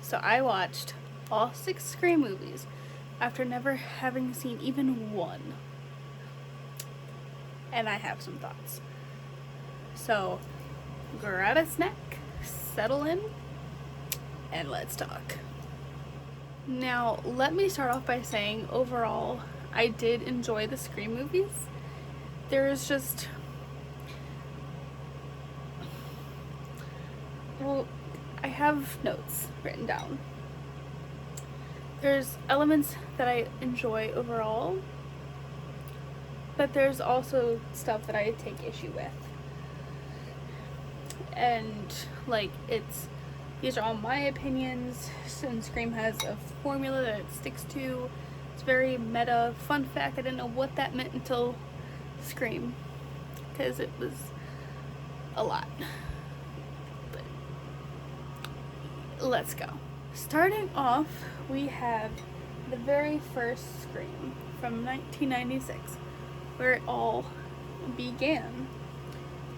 So I watched all 6 Scream movies after never having seen even one. And I have some thoughts. So grab a snack, settle in, and let's talk. Now, let me start off by saying overall, I did enjoy the Scream movies. There's just, well, I have notes written down. There's elements that I enjoy overall, but there's also stuff that I take issue with. And like, these are all my opinions, and Scream has a formula that it sticks to. It's very meta. Fun fact, I didn't know what that meant until Scream, because it was a lot. But let's go. Starting off, we have the very first Scream from 1996, where it all began.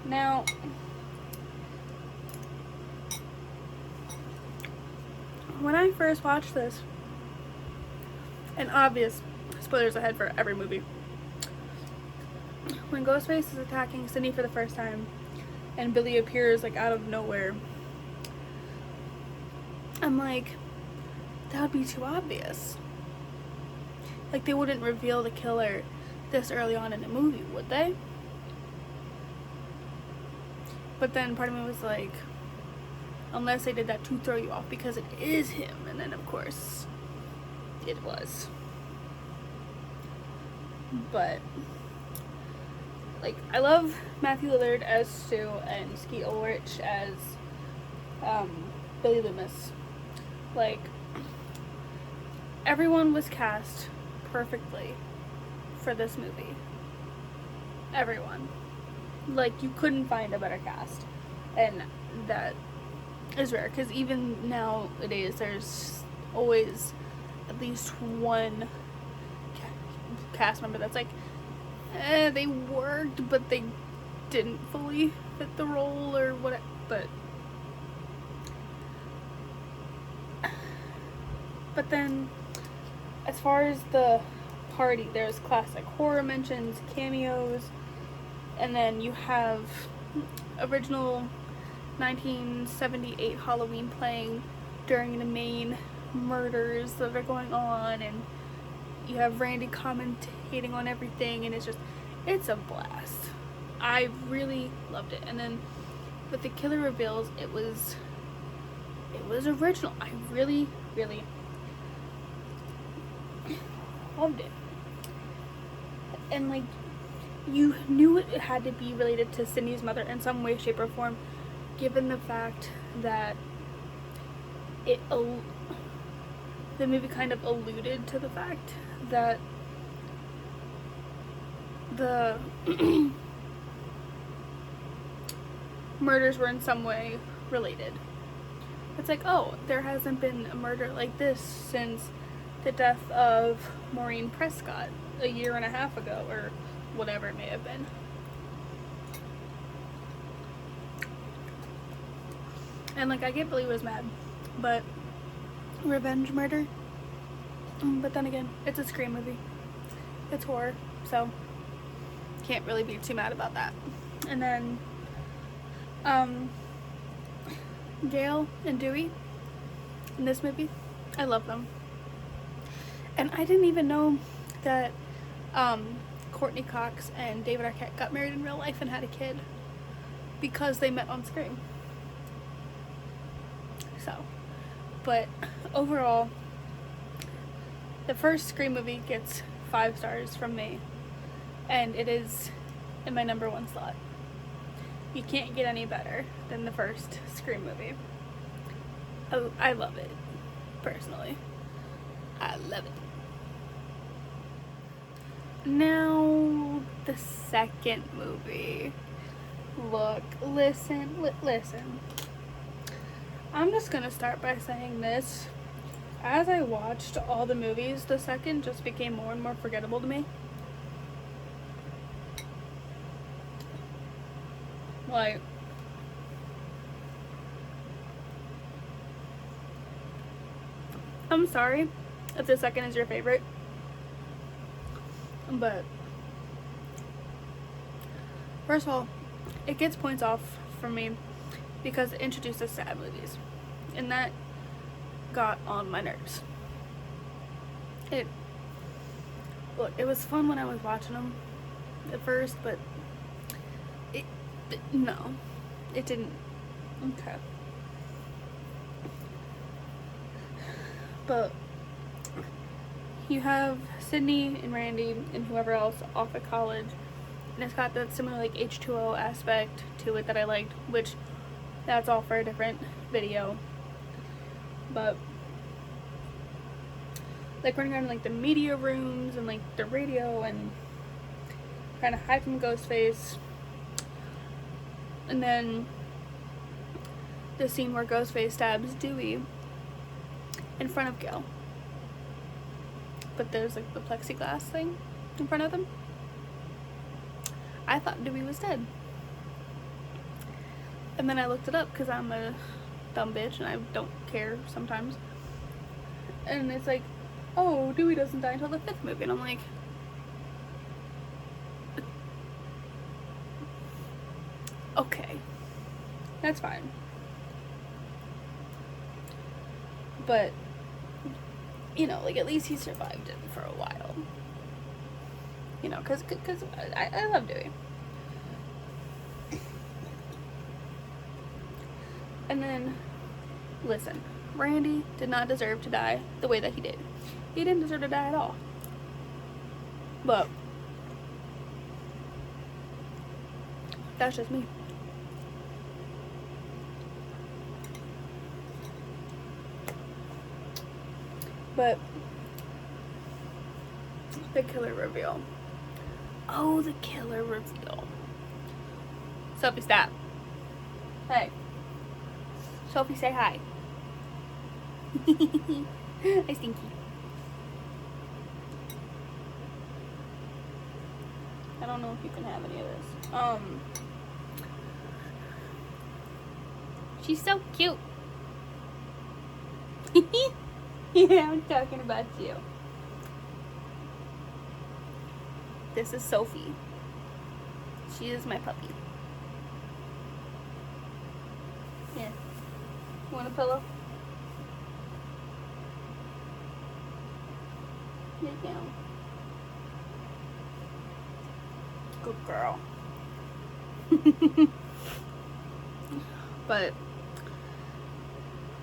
Now, when I first watched this, and obvious spoilers ahead for every movie, when Ghostface is attacking Sydney for the first time and Billy appears like out of nowhere, I'm like, that would be too obvious. Like, they wouldn't reveal the killer this early on in the movie, would they? But then part of me was like, unless they did that to throw you off, because it is him. And then of course it was. But like, I love Matthew Lillard as Stu and Skeet Ulrich as Billy Loomis. Like, everyone was cast perfectly for this movie. Everyone. Like, you couldn't find a better cast. And that is rare, because even nowadays there's always at least one cast member that's like, they worked, but they didn't fully fit the role or whatever. But then, as far as the party, there's classic horror mentions, cameos, and then you have original 1978 Halloween playing during the main murders that are going on, and you have Randy commentating on everything, and it's a blast. I really loved it. And then with the killer reveals, it was original. I really, really loved it. And like, you knew it had to be related to Sydney's mother in some way, shape, or form, given the fact that the movie kind of alluded to the fact that the murders were in some way related. It's like, oh, there hasn't been a murder like this since the death of Maureen Prescott a year and a half ago, or whatever it may have been. And like, I get Billy was mad, but revenge murder? But then again, it's a Scream movie. It's horror, so can't really be too mad about that. And then Gail and Dewey in this movie, I love them. And I didn't even know that Courtney Cox and David Arquette got married in real life and had a kid because they met on Scream. So, but overall, the first Scream movie gets 5 stars from me, and it is in my number 1 slot. You can't get any better than the first Scream movie. I love it, personally. I love it. Now, the second movie. Look, listen. I'm just gonna start by saying this. As I watched all the movies, the second just became more and more forgettable to me. Like, I'm sorry if the second is your favorite, but first of all, it gets points off for me because it introduces sad movies, and that got on my nerves. Look, it was fun when I was watching them at first, but no, it didn't. Okay. But you have Sydney and Randy and whoever else off at college, and it's got that similar like H2O aspect to it that I liked, which that's all for a different video. But like running around like the media rooms and like the radio and trying to hide from Ghostface, and then the scene where Ghostface stabs Dewey in front of Gil, but there's like the plexiglass thing in front of them. I thought Dewey was dead, and then I looked it up because I'm a dumb bitch and I don't care sometimes, and it's like, oh, Dewey doesn't die until the 5th movie, and I'm like, okay, that's fine. But, you know, like, at least he survived it for a while. You know, because I love Dewey. And then, listen, Randy did not deserve to die the way that he did. He didn't deserve to die at all. But that's just me. But the killer reveal. Oh, the killer reveal. Sophie, stop. Hey. Sophie, say hi. Hi, Stinky. I don't know if you can have any of this. She's so cute. Yeah, I'm talking about you. This is Sophie. She is my puppy. Yeah. You want a pillow? Here you go. Good girl. But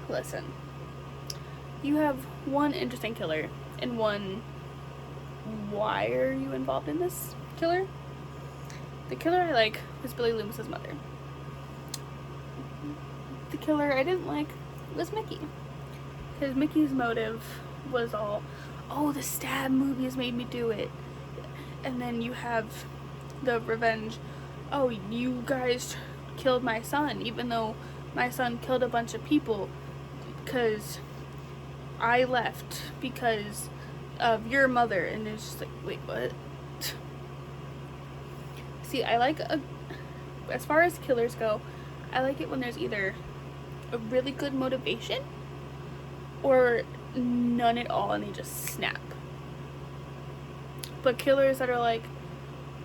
listen, you have one interesting killer and one, why are you involved in this killer? The killer I like was Billy Loomis's mother. The killer I didn't like was Mickey, because Mickey's motive was all, oh, the stab movies made me do it. And then you have the revenge, oh, you guys killed my son, even though my son killed a bunch of people because I left because of your mother. And it's just like, wait, what? See, I like as far as killers go, I like it when there's either a really good motivation or none at all and they just snap. But killers that are like,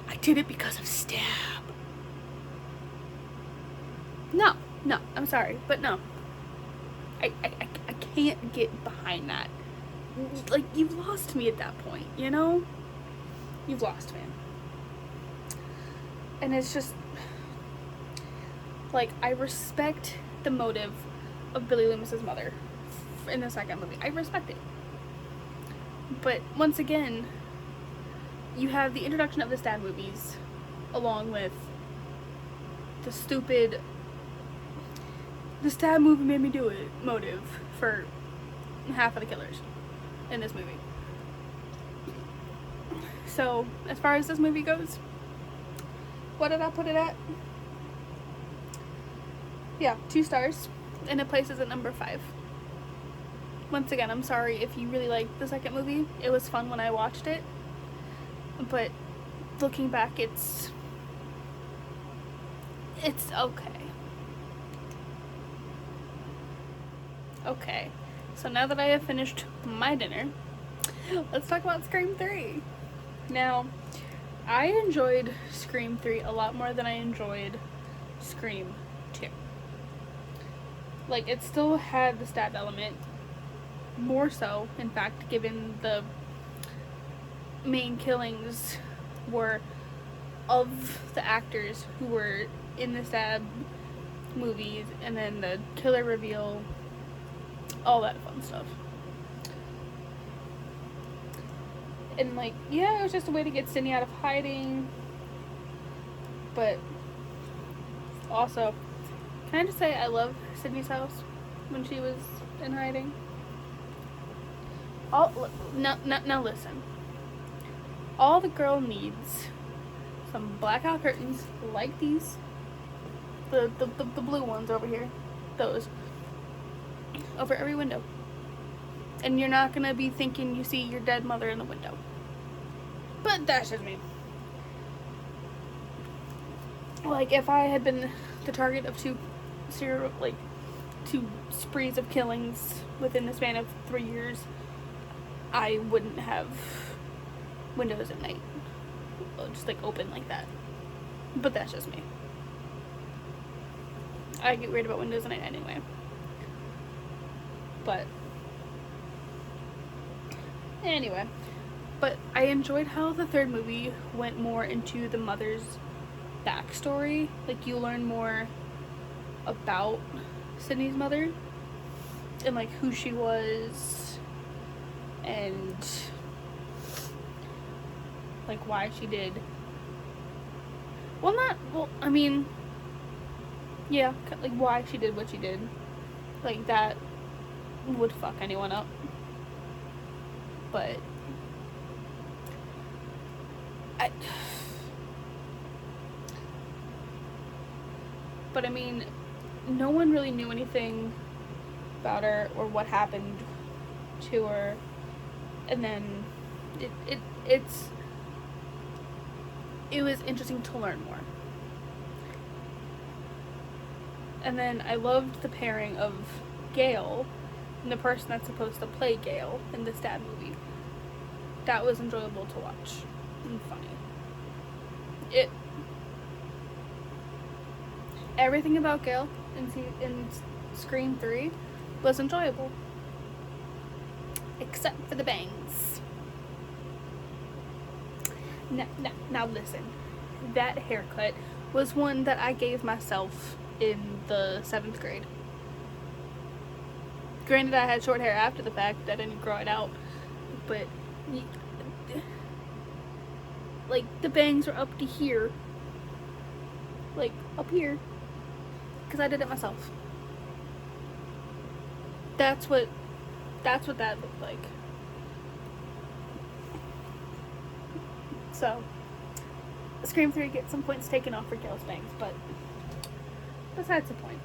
I did it because of stab. No, I'm sorry, but no. I can't get behind that. Like, you've lost me at that point, you know? You've lost me. And it's just, like, I respect the motive of Billy Loomis's mother in the second movie. I respect it. But once again, you have the introduction of the stab movies along with the stupid, the stab movie made me do it motive for half of the killers in this movie. So, as far as this movie goes, what did I put it at? Yeah, 2 stars, and it places at number 5. Once again, I'm sorry if you really liked the second movie. It was fun when I watched it, but looking back, it's okay. Okay. So now that I have finished my dinner, let's talk about Scream 3. Now, I enjoyed Scream 3 a lot more than I enjoyed Scream 2. Like, it still had the stab element, more so, in fact, given the main killings were of the actors who were in the stab movies, and then the killer reveal, all that fun stuff. And like, yeah, it was just a way to get Sydney out of hiding, but also, can I just say I love Sydney's house when she was in hiding? Now listen. All the girl needs some blackout curtains like these, the blue ones over here, those, over every window. And you're not gonna be thinking you see your dead mother in the window. But that's just me. Like, if I had been the target of two sprees of killings within the span of 3 years, I wouldn't have windows at night just like open like that. But that's just me. I get weird about windows at night anyway. But anyway, but I enjoyed how the third movie went more into the mother's backstory. Like, you learn more about Sydney's mother and like who she was and like why she did, yeah, like why she did what she did. Like, that would fuck anyone up. But I mean, no one really knew anything about her or what happened to her, and then it was interesting to learn more. And then I loved the pairing of Gale and the person that's supposed to play Gale in the stab movie. That was enjoyable to watch and funny. Everything about Gale in Scream 3 was enjoyable, except for the bangs. Now listen, that haircut was one that I gave myself in the 7th grade. Granted, I had short hair after the fact, I didn't grow it out, but like, the bangs were up to here, like up here, because I did it myself. That's what that looked like. So, Scream 3 gets some points taken off for Gale's bangs, but besides the point.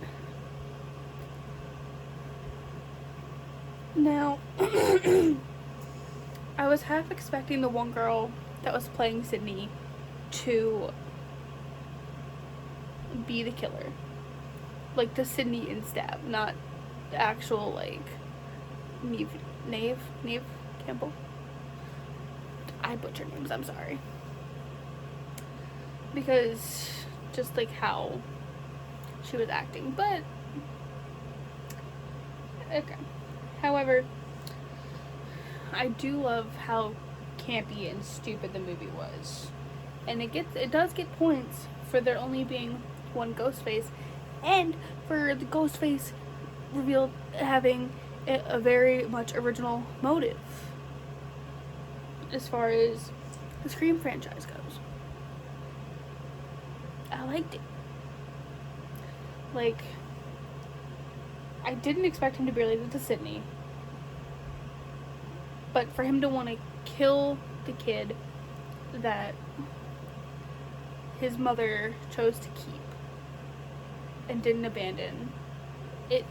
Now, I was half expecting the one girl that was playing Sydney to be the killer. Like, the Sydney in Stab, not the actual, like, Neve Campbell. I butchered names, I'm sorry. Because just like how she was acting, but okay. However, I do love how campy and stupid the movie was. And it does get points for there only being one Ghostface, and for the Ghostface revealed having a very much original motive as far as the Scream franchise goes. I liked it. Like, I didn't expect him to be related to Sydney, but for him to want to kill the kid that his mother chose to keep and didn't abandon, I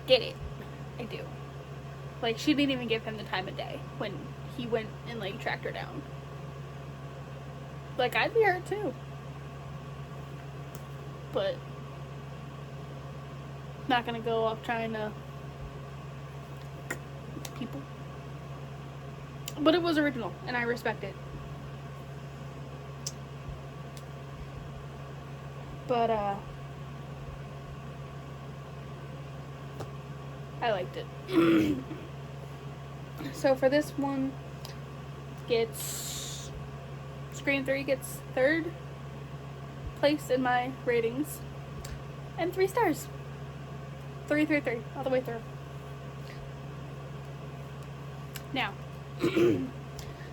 get it. I do. Like, she didn't even give him the time of day when he went and, like, tracked her down. Like, I'd be hurt too. but not gonna go off trying to people. But it was original, and I respect it. But I liked it. So for this one, Scream 3 gets 3rd place in my ratings, and 3 stars. 3, all the way through. Now,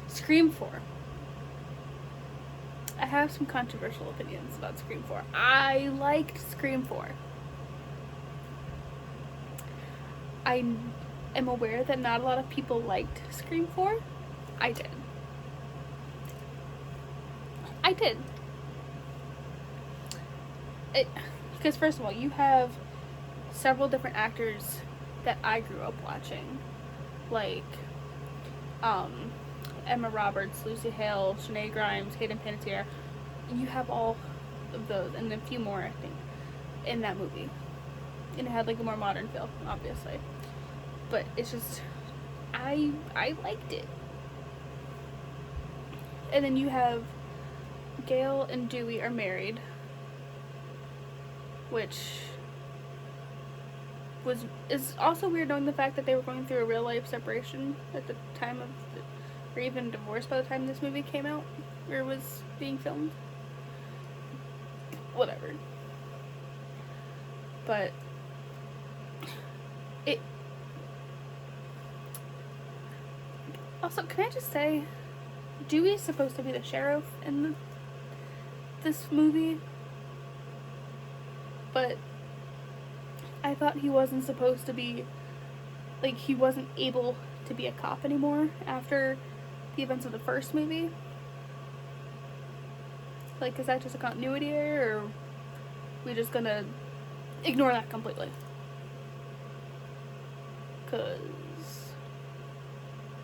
Scream 4. I have some controversial opinions about Scream 4. I liked Scream 4. I am aware that not a lot of people liked Scream 4. I did. Because first of all, you have several different actors that I grew up watching. Like, Emma Roberts, Lucy Hale, Shanae Grimes, Hayden Panettiere. You have all of those, and a few more, I think, in that movie. And it had like a more modern feel, obviously. But it's just, I liked it. And then you have Gail and Dewey are married, which is also weird, knowing the fact that they were going through a real life separation at the time of or even divorced by the time this movie came out or was being filmed. Whatever. But it also, can I just say, Dewey's supposed to be the sheriff in this movie, but I thought he wasn't supposed to be, like, he wasn't able to be a cop anymore after the events of the first movie. Like, is that just a continuity error, or are we just gonna ignore that completely? Because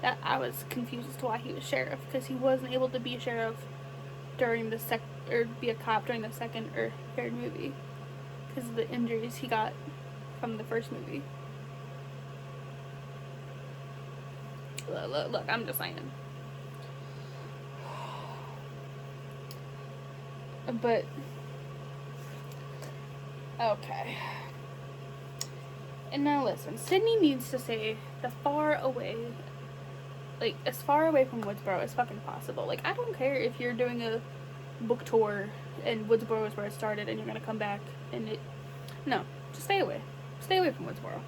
that I was confused as to why he was sheriff, because he wasn't able to be a sheriff during the or be a cop during the second or third movie because of the injuries he got from the first movie. Look, I'm just saying. But okay. And now listen, Sydney needs to stay as far away from Woodsboro as fucking possible. Like, I don't care if you're doing a book tour and Woodsboro is where it started and you're gonna come back and no, just stay away. Stay away from Woodsboro.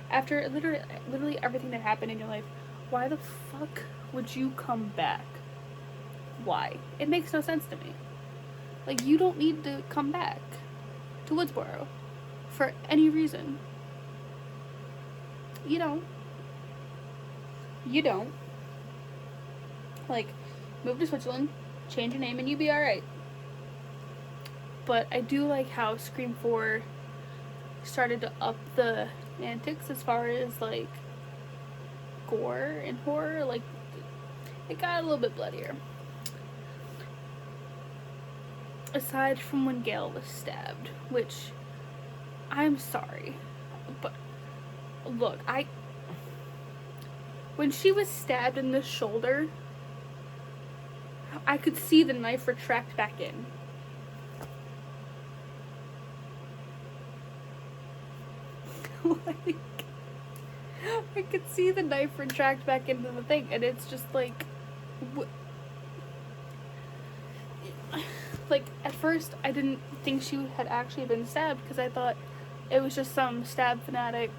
After literally everything that happened in your life, why the fuck would you come back? Why? It makes no sense to me. Like, you don't need to come back to Woodsboro for any reason. You don't. Like, move to Switzerland, change your name, and you'll be alright. But I do like how Scream 4 started to up the antics as far as, like, gore and horror. Like, it got a little bit bloodier. Aside from when Gail was stabbed, which, I'm sorry, but look, when she was stabbed in the shoulder, I could see the knife retract back in. Like, I could see the knife retract back into the thing, and it's just like, like, at first I didn't think she had actually been stabbed because I thought it was just some stab fanatic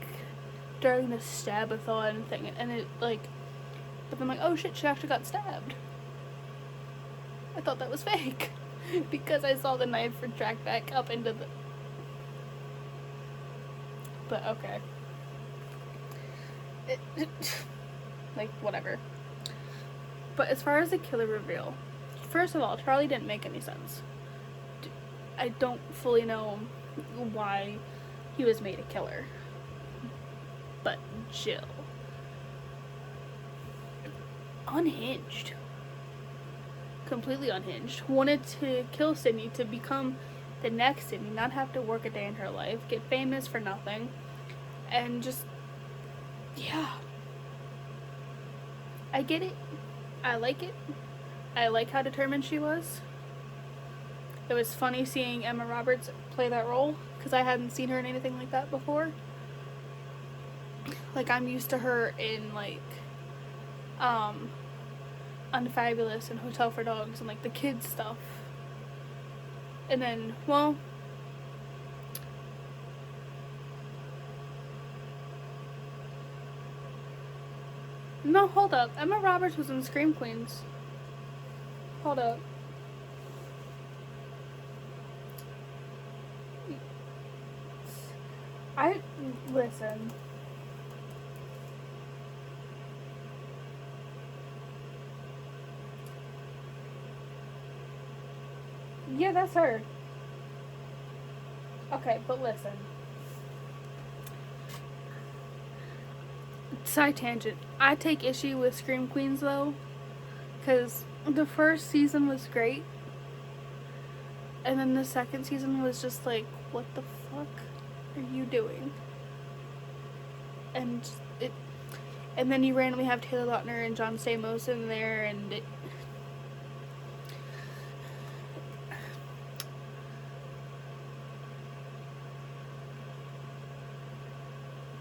during the stab-a-thon thing, and it, like, but then I'm like, oh shit, she actually got stabbed. I thought that was fake because I saw the knife retract back up into the, but okay. Like, whatever. But as far as the killer reveal, first of all, Charlie didn't make any sense. I don't fully know why he was made a killer. But Jill, unhinged, completely unhinged, wanted to kill Sydney to become the next Sydney not have to work a day in her life, get famous for nothing, and just, yeah. I get it. I like it. I like how determined she was. It was funny seeing Emma Roberts play that role, because I hadn't seen her in anything like that before. Like, I'm used to her in, like, Unfabulous and Hotel for Dogs and, like, the kids stuff. And then, well, no, hold up. Emma Roberts was in Scream Queens. Hold up. Listen. Yeah, that's her. Okay, but listen. Side tangent. I take issue with Scream Queens though, because the first season was great, and then the second season was just like, what the fuck are you doing? And and then you randomly have Taylor Lautner and John Stamos in there, and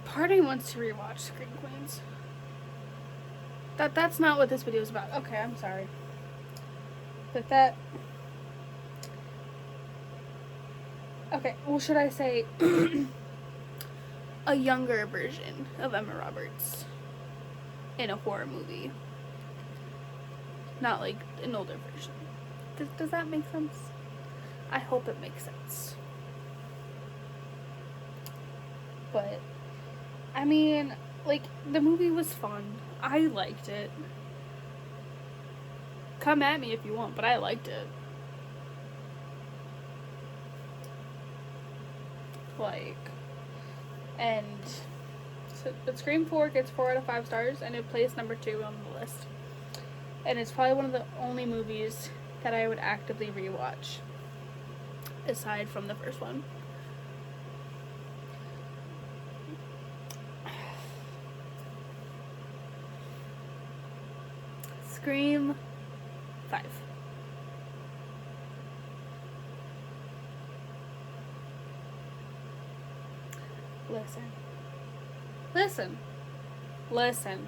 part of me wants to rewatch Scream Queens. That's not what this video is about. Okay, I'm sorry. But okay, well, should I say a younger version of Emma Roberts in a horror movie, not like an older version. Does that make sense? I hope it makes sense. But I mean, like, the movie was fun. I liked it. Come at me if you want, but I liked it. Like, and so, but Scream 4 gets 4 out of 5 stars, and it placed number 2 on the list. And it's probably one of the only movies that I would actively rewatch, aside from the first one. Scream 5. Listen.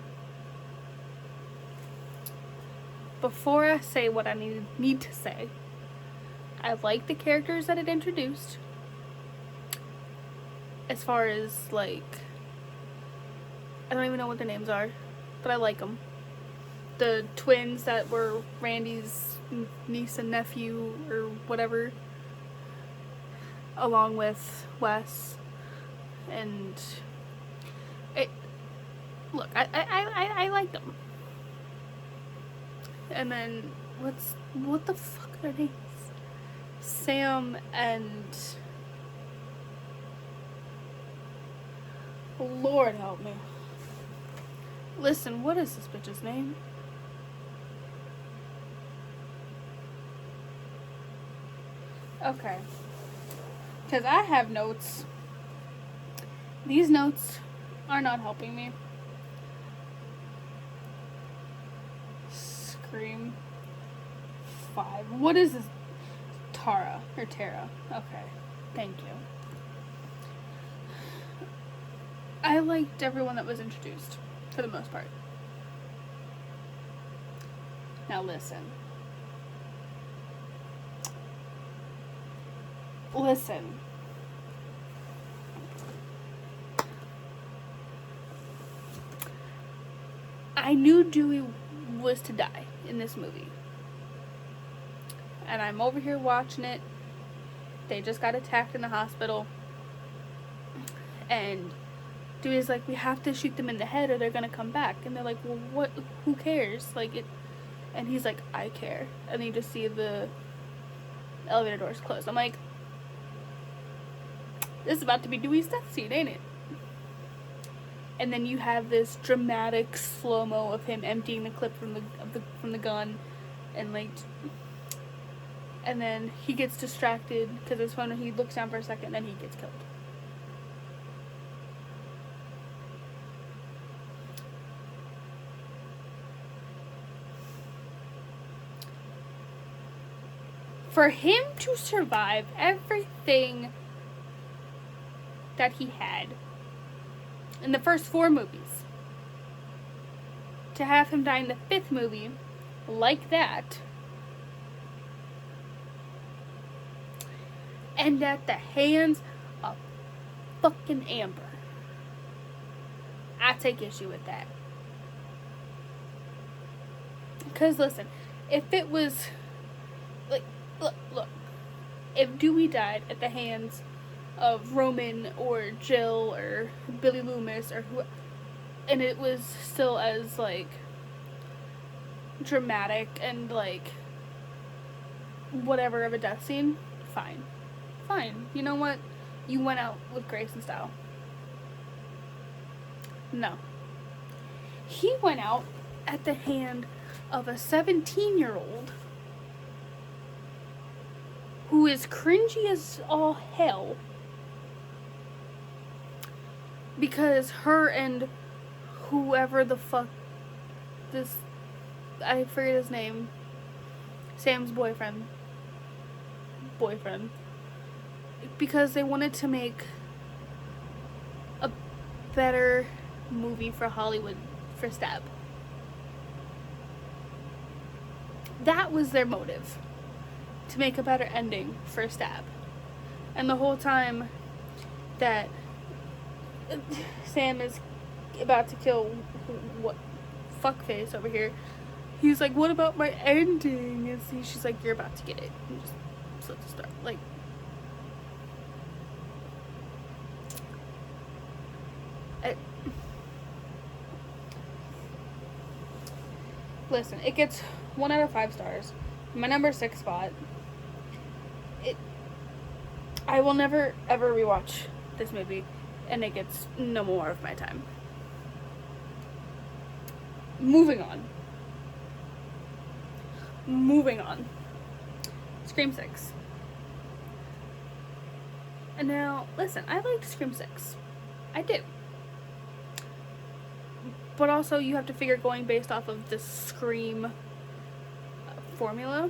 Before I say what I need to say, I like the characters that it introduced. As far as, like, I don't even know what their names are, but I like them. The twins that were Randy's niece and nephew or whatever, along with Wes, and look, I like them. And then what the fuck are their names? Sam and Lord help me. Listen, what is this bitch's name? Okay. Because I have notes. These notes are not helping me. Scream 5. What is this? Tara. Okay. Thank you. I liked everyone that was introduced, for the most part. Now listen. I knew Dewey was to die in this movie. And I'm over here watching it. They just got attacked in the hospital. And Dewey's like, we have to shoot them in the head or they're gonna come back. And they're like, well, what? Who cares? Like, it. And he's like, I care. And then you just see the elevator doors closed. I'm like, this is about to be Dewey's death scene, ain't it? And then you have this dramatic slow-mo of him emptying the clip from the gun, and like, And then he gets distracted because his phone, he looks down for a second, and then he gets killed. For him to survive everything that he had in the first 4 movies, to have him die in the 5th movie like that, and at the hands of fucking Amber, I take issue with that. Because listen, if it was like, look, if Dewey died at the hands of Roman or Jill or Billy Loomis or who, and it was still as like dramatic and like whatever of a death scene, fine. You know what? You went out with grace and style. No. He went out at the hand of a 17-year-old who is cringy as all hell because her and whoever the fuck this, I forget his name, Sam's boyfriend, because they wanted to make a better movie for Hollywood for Stab. That was their motive, to make a better ending for Stab. And the whole time that Sam is about to kill what fuckface over here, he's like, what about my ending? And she's like, you're about to get it. And just let it start. Like, listen, it gets 1 out of 5 stars. My number 6 spot. I will never ever rewatch this movie, and it gets no more of my time. Moving on. Scream 6. And now, listen, I liked Scream 6. I do. But also, you have to figure, going based off of the Scream formula,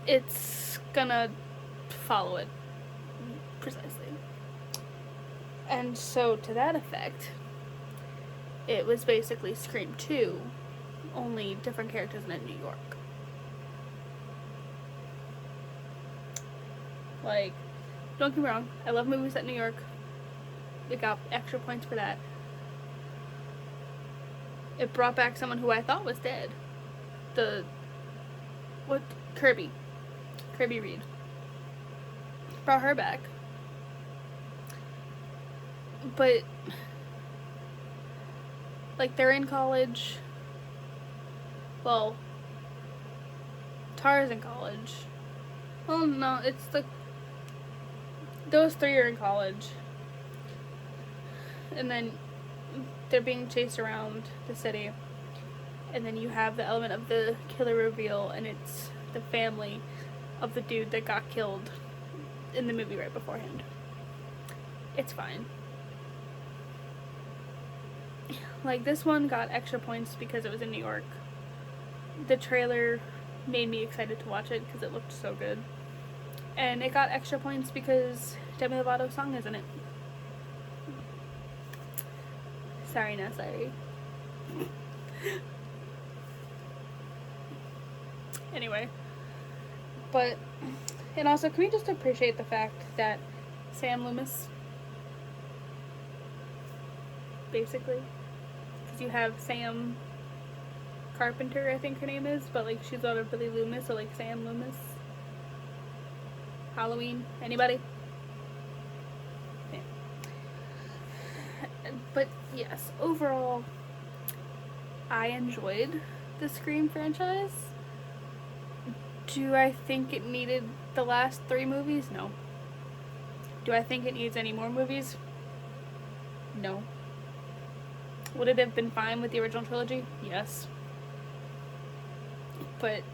it's gonna follow it precisely. And so, to that effect, it was basically Scream 2, only different characters in New York. Like, don't get me wrong, I love movies set in New York. It got extra points for that. It brought back someone who I thought was dead. Kirby Reed. Brought her back. But, like, they're in college. Well, Tara's in college. Well, no, it's those 3 are in college. And then they're being chased around the city. And then you have the element of the killer reveal, and it's the family of the dude that got killed in the movie right beforehand. It's fine. Like, this one got extra points because it was in New York. The trailer made me excited to watch it because it looked so good. And it got extra points because Demi Lovato's song is in it. Sorry, not sorry. Anyway. But, and also, can we just appreciate the fact that Sam Loomis, basically, because you have Sam Carpenter, I think her name is, but like she's out of Billy Loomis, so like Sam Loomis. Halloween, anybody? Yeah. But yes, overall, I enjoyed the Scream franchise. Do I think it needed the last 3 movies? No. Do I think it needs any more movies? No. Would it have been fine with the original trilogy? Yes. But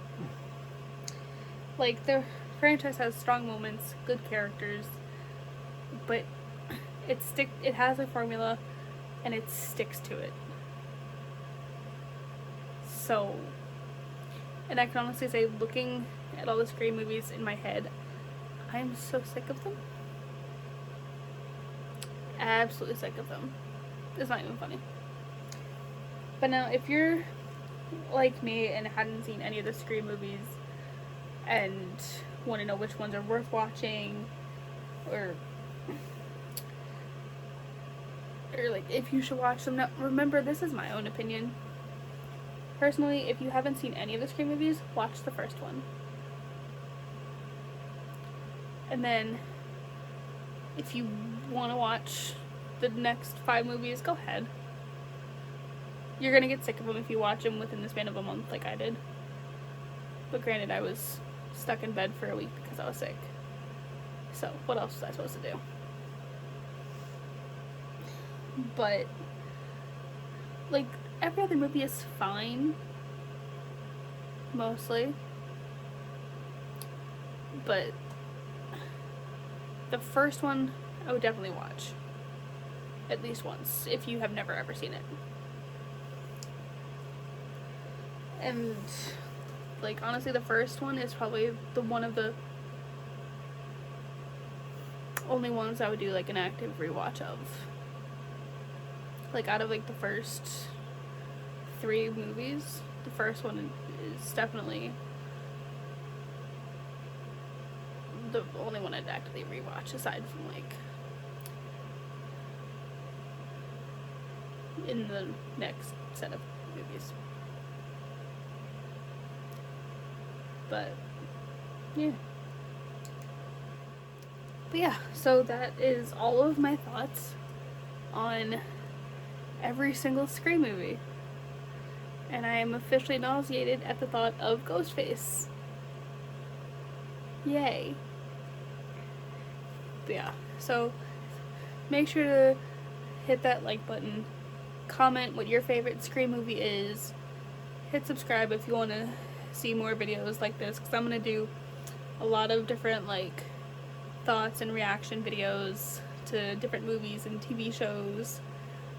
Like, the franchise has strong moments, good characters, but it has a formula and it sticks to it. So, and I can honestly say, looking at all the Scream movies in my head, I am so sick of them. Absolutely sick of them. It's not even funny. But now, if you're like me and hadn't seen any of the Scream movies and want to know which ones are worth watching, or like if you should watch them, now remember, this is my own opinion. Personally, if you haven't seen any of the Scream movies, watch the first one. And then, if you want to watch the next 5 movies, go ahead. You're gonna get sick of them if you watch them within the span of a month like I did. But granted, I was stuck in bed for a week because I was sick. So, what else was I supposed to do? But, like, every other movie is fine. Mostly. But the first one, I would definitely watch. At least once, if you have never ever seen it. And, like, honestly, the first one is probably one of the only ones I would do, like, an active rewatch of. Like, out of, like, the first 3 movies, the first one is definitely the only one I'd actively rewatch, aside from, like, in the next set of movies. But yeah. But yeah, so that is all of my thoughts on every single Scream movie. And I am officially nauseated at the thought of Ghostface. Yay. But yeah, so make sure to hit that like button, comment what your favorite Scream movie is, hit subscribe if you want to see more videos like this, because I'm going to do a lot of different like thoughts and reaction videos to different movies and TV shows,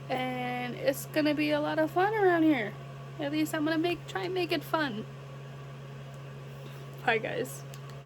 and it's going to be a lot of fun around here. At least I'm going to try and make it fun. Bye guys.